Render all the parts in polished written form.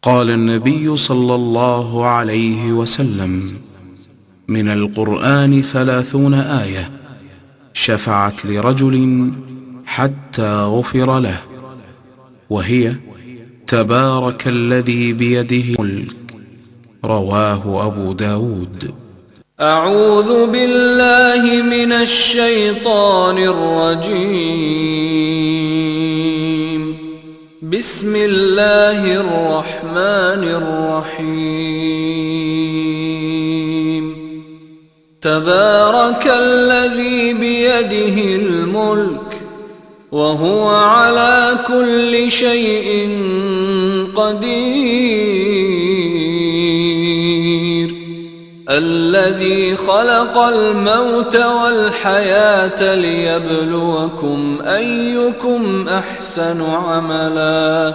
قال النبي صلى الله عليه وسلم: من القرآن 30 آية شفعت لرجل حتى غفر له، وهي: تبارك الذي بيده الملك. رواه أبو داود. أعوذ بالله من الشيطان الرجيم. بسم الله الرحمن الرحيم. تبارك الذي بيده الملك وهو على كل شيء قدير، الذي خلق الموت والحياة ليبلوكم أيكم أحسن عملا،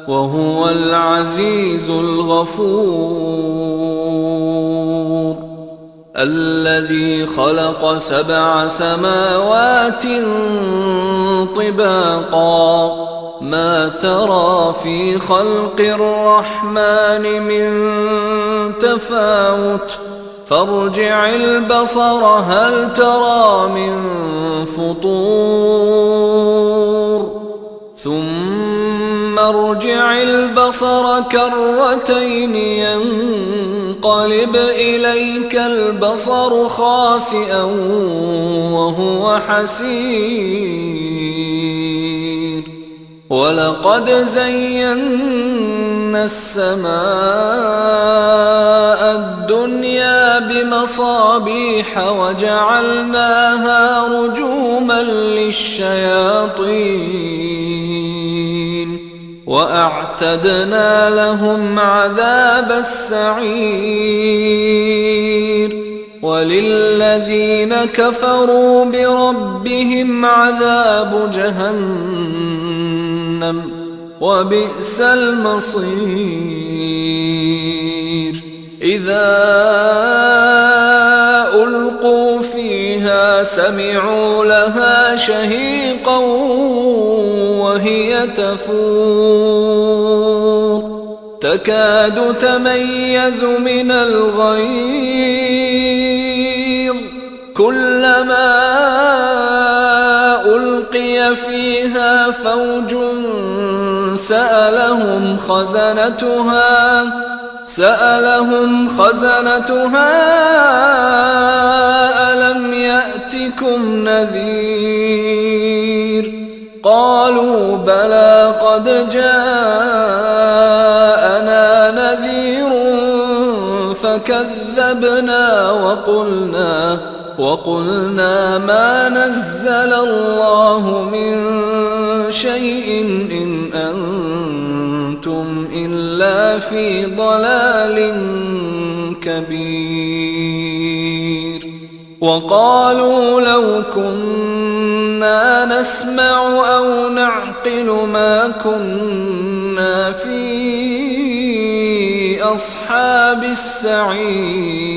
وهو العزيز الغفور. الذي خلق 7 سماوات طباقا، ما ترى في خلق الرحمن من تفاوت، فارجع البصر هل ترى من فطور، ثم ارجع البصر كرتين ينقلب إليك البصر خاسئا وهو حسير. ولقد زينا السماء الدنيا بمصابيح وجعلناها رجوما للشياطين، وأعتدنا لهم عذاب السعير. وللذين كفروا بربهم عذاب جهنم، وبئس المصير. إذا ألقوا فيها سمعوا لها شهيقا وهي تفور، تكاد تميز من الغيظ، كلما ألقي فيها فوج سألهم خزنتها ألم يأتكم نذير؟ قالوا بلى قد جاءنا نذير فكذبنا وقلنا ما نزل الله من شيء إن أنتم إلا في ضلال كبير. وقالوا لو كنا نسمع أو نعقل ما كنا في أصحاب السعير،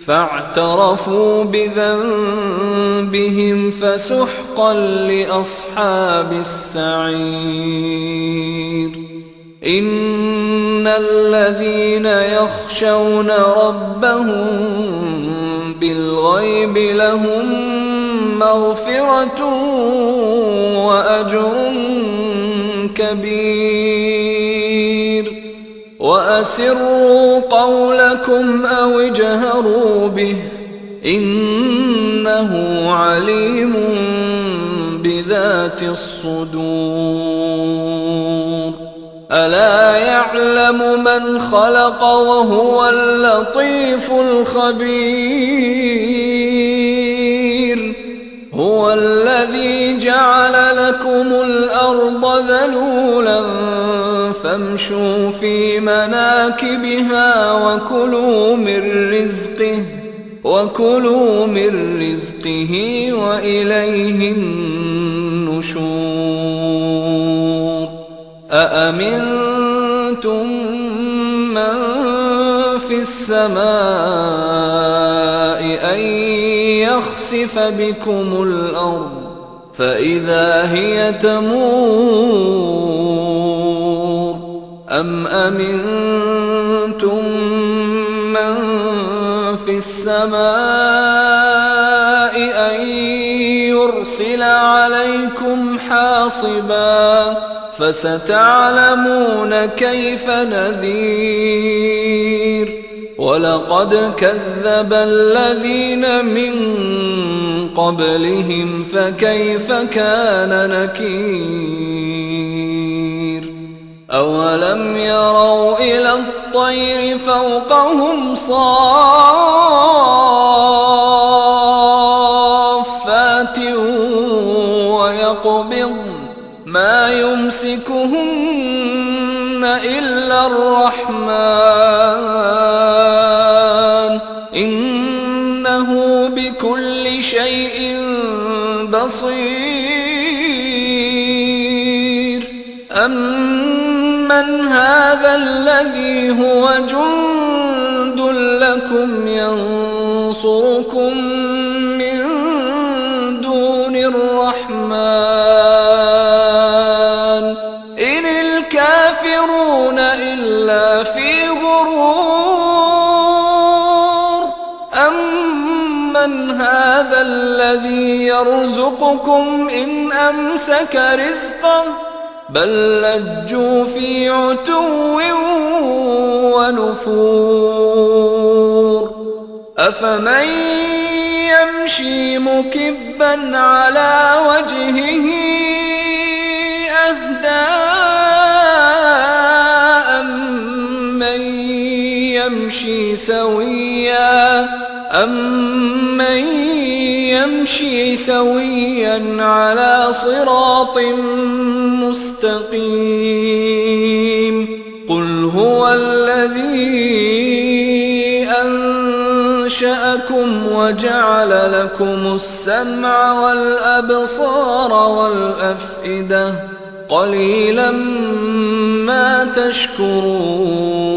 فاعترفوا بذنبهم فسحقا لأصحاب السعير. إن الذين يخشون ربهم بالغيب لهم مغفرة وأجر كبير. وأسروا قولكم أو اجهروا به إنه عليم بذات الصدور. ألا يعلم من خلق وهو اللطيف الخبير. هو الذي جعل لكم الأرض ذلولا فامشوا في مناكبها وكلوا من رزقه وإليه النشور. أأمنتم من في السماء أن يخسف بكم الأرض فإذا هي تمور أم أمنتم من في السماء أن يرسل عليكم حاصبا فستعلمون كيف نذير ولقد كذب الذين من قبلهم فكيف كان نكير أولم يروا إلى الطير فوقهم صافات ويقبض ما يمسكهن إلا الرحمن إنه بكل شيء بصير أمن هذا الذي هو جند لكم ينصركم من دون الرحمن إن الكافرون إلا في غرور أمن هذا الذي يرزقكم إن أمسك رزقه بل لجوا في عتو ونفور أفمن يمشي مكبا على وجهه أهدى أمن يمشي سويا على صراط مستقيم قل هو الذي أنشأكم وجعل لكم السمع والأبصار والأفئدة قليلا ما تشكرون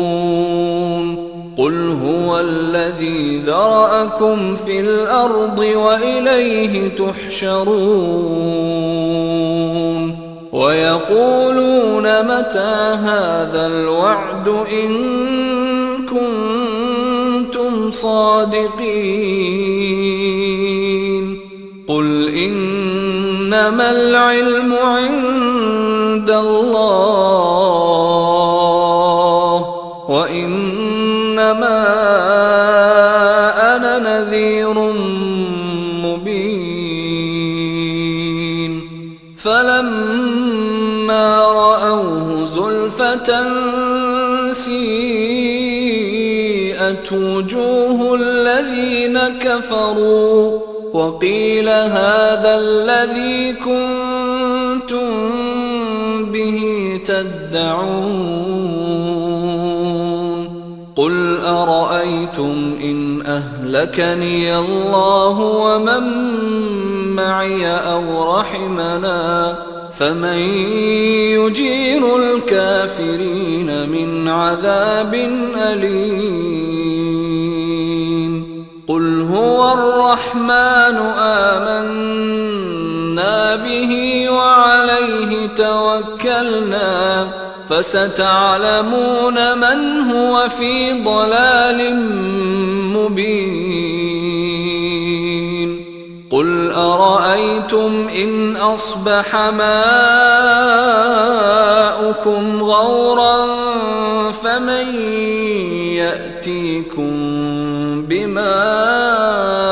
قل هو الذي ذرأكم في الأرض وإليه تحشرون ويقولون متى هذا الوعد إن كنتم صادقين قل إنما العلم عند الله وإنما أنا نذير مبين فلما رأوه زلفة سيئت وجوه الذين كفروا وقيل هذا الذي كنتم به تدعون قل أرأيتم إن أهلكني الله ومن معي أو رحمنا فمن يجير الكافرين من عذاب أليم قل هو الرحمن آمنا به وعليه توكلنا فستعلمون من هو في ضلال مبين قل أرأيتم إن أصبح ماؤكم غورا فمن يأتيكم بماء